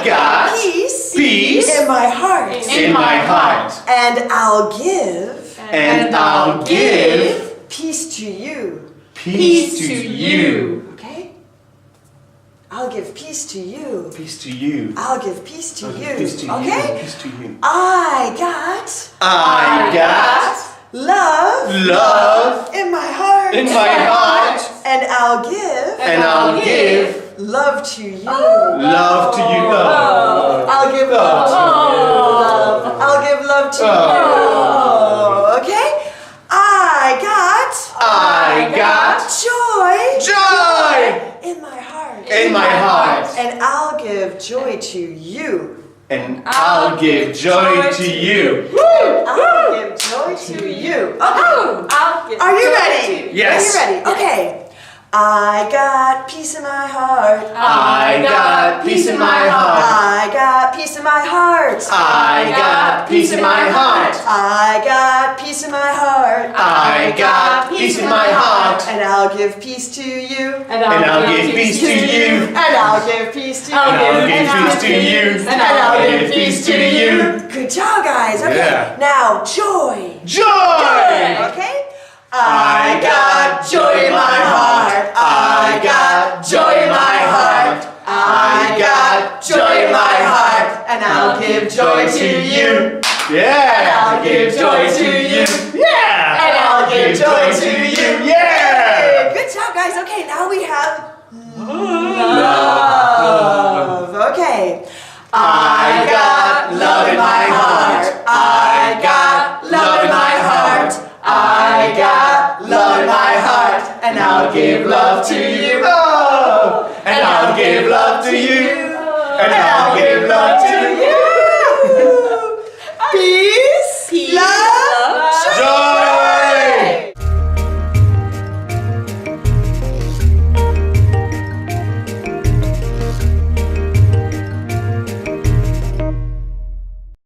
got peace in my heart. in my heart. And I'll give peace to you. Peace to you. Okay? I'll give peace to you. Peace to you. I'll give peace to you. Peace to Okay? you. Peace to you. I got love in my heart. in my heart. And I'll give love to you. Love to you. I'll give love to you. I'll give love to you. Okay? I got joy in my heart. In my heart. And I'll give joy to you. And I'll give joy to you. I'll give joy to you. Okay. Are you ready? Yes. Are you ready? Okay. I got peace in my heart. I got peace in my heart. I got peace in my heart. I got peace in my heart. I got peace in my heart. I got peace in my heart. And I'll give peace to you. And I'll give peace to you. And I'll give peace to you. And I'll give peace to you. And I'll give peace to you. Good job, guys. Okay. Yeah. Now, joy. Joy. Okay. I got joy in my heart. I got joy in my heart. I got joy in my heart. And I'll give joy to you. Yeah. And I'll give joy to you. Yeah. And I'll give joy to you. Yeah. Good job, guys. Okay, now we have love. Okay. I got love in my heart. I got love in my heart. I got love in my heart. And I'll give love to you. Oh, and I'll give love to you.